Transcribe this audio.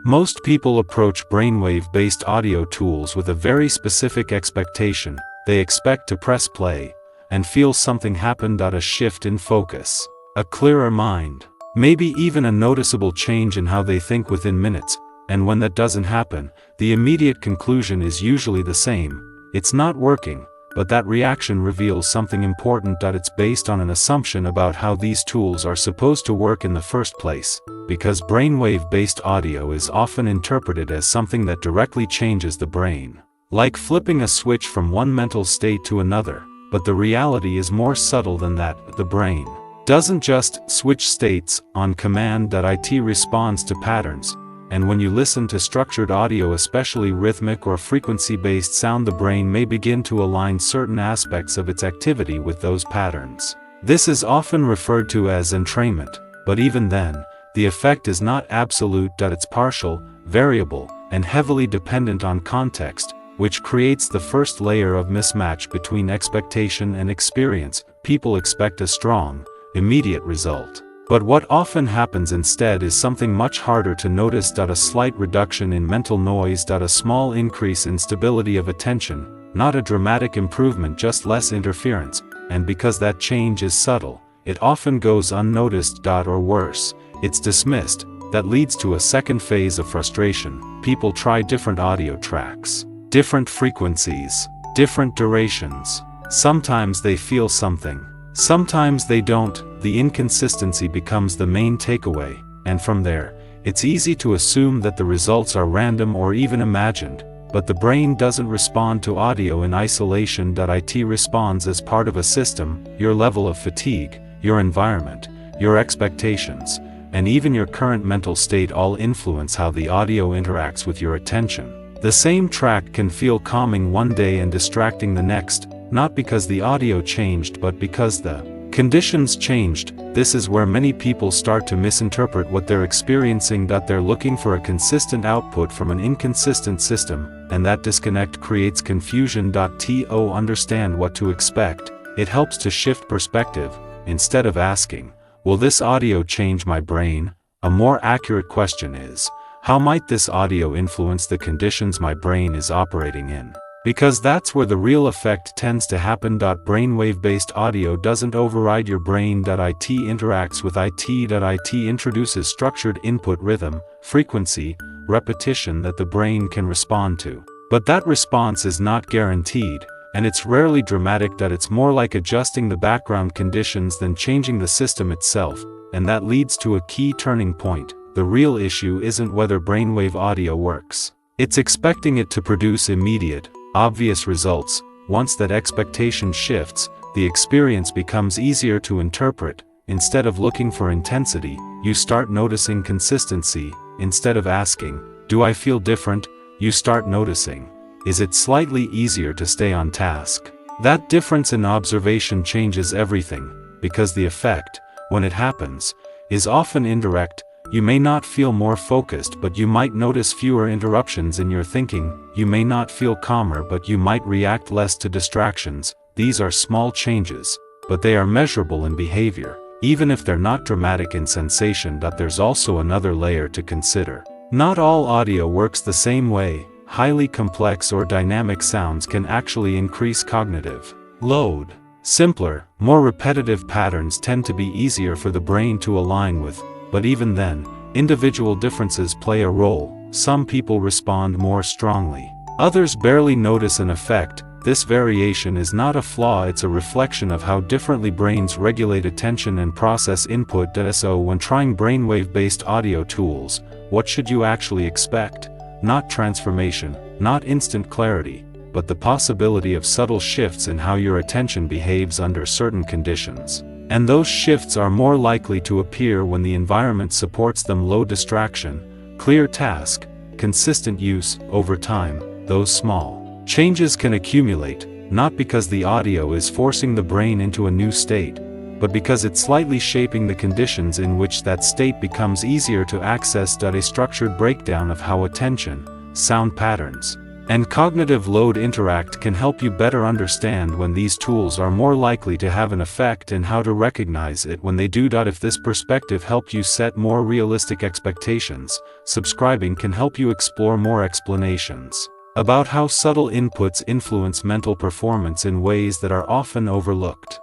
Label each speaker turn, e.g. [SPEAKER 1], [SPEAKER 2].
[SPEAKER 1] Most people approach brainwave-based audio tools with a very specific expectation. They expect to press play and feel something happen. A shift in focus, a clearer mind, maybe even a noticeable change in how they think within minutes. And when that doesn't happen, the immediate conclusion is usually the same: it's not working. But that reaction reveals something important. It's based on an assumption about how these tools are supposed to work in the first place, because brainwave-based audio is often interpreted as something that directly changes the brain, like flipping a switch from one mental state to another. But the reality is more subtle than that. The brain doesn't just switch states on command. It responds to patterns. And when you listen to structured audio, especially rhythmic or frequency-based sound, the brain may begin to align certain aspects of its activity with those patterns. This is often referred to as entrainment, but even then, the effect is not absolute. It's partial, variable, and heavily dependent on context, which creates the first layer of mismatch between expectation and experience. People expect a strong, immediate result. But what often happens instead is something much harder to notice. A slight reduction in mental noise. A small increase in stability of attention, not a dramatic improvement, just less interference. And because that change is subtle, it often goes unnoticed. Or worse, it's dismissed. That leads to a second phase of frustration. People try different audio tracks, different frequencies, different durations. Sometimes they feel something, sometimes they don't. The inconsistency becomes the main takeaway, and from there, it's easy to assume that the results are random or even imagined. But the brain doesn't respond to audio in isolation. It responds as part of a system. Your level of fatigue, your environment, your expectations, and even your current mental state all influence how the audio interacts with your attention. The same track can feel calming one day and distracting the next, not because the audio changed but because the conditions changed. This is where many people start to misinterpret what they're experiencing. They're looking for a consistent output from an inconsistent system, and that disconnect creates confusion. To understand what to expect, it helps to shift perspective. Instead of asking, "Will this audio change my brain?" a more accurate question is, "How might this audio influence the conditions my brain is operating in?" Because that's where the real effect tends to happen. Brainwave-based audio doesn't override your brain. It interacts with it. It introduces structured input, rhythm, frequency, repetition that the brain can respond to. But that response is not guaranteed, and it's rarely dramatic. It's more like adjusting the background conditions than changing the system itself, and that leads to a key turning point. The real issue isn't whether brainwave audio works. It's expecting it to produce immediate, obvious results. Once that expectation shifts, the experience becomes easier to interpret. Instead of looking for intensity, you start noticing consistency. Instead of asking, "Do I feel different?" you start noticing, "Is it slightly easier to stay on task?" That difference in observation changes everything, because the effect, when it happens, is often indirect. You may not feel more focused, but you might notice fewer interruptions in your thinking. You may not feel calmer, but you might react less to distractions. These are small changes, but they are measurable in behavior, even if they're not dramatic in sensation. There's also another layer to consider. Not all audio works the same way. Highly complex or dynamic sounds can actually increase cognitive load. Simpler, more repetitive patterns tend to be easier for the brain to align with. But even then, individual differences play a role. Some people respond more strongly. Others barely notice an effect. This variation is not a flaw, it's a reflection of how differently brains regulate attention and process input. So when trying brainwave-based audio tools, what should you actually expect? Not transformation, not instant clarity, but the possibility of subtle shifts in how your attention behaves under certain conditions. And those shifts are more likely to appear when the environment supports them. Low distraction, clear task, consistent use. Over time, those small changes can accumulate, not because the audio is forcing the brain into a new state, but because it's slightly shaping the conditions in which that state becomes easier to access. A structured breakdown of how attention, sound patterns, and cognitive load interact can help you better understand when these tools are more likely to have an effect and how to recognize it when they do. If this perspective helped you set more realistic expectations, subscribing can help you explore more explanations about how subtle inputs influence mental performance in ways that are often overlooked.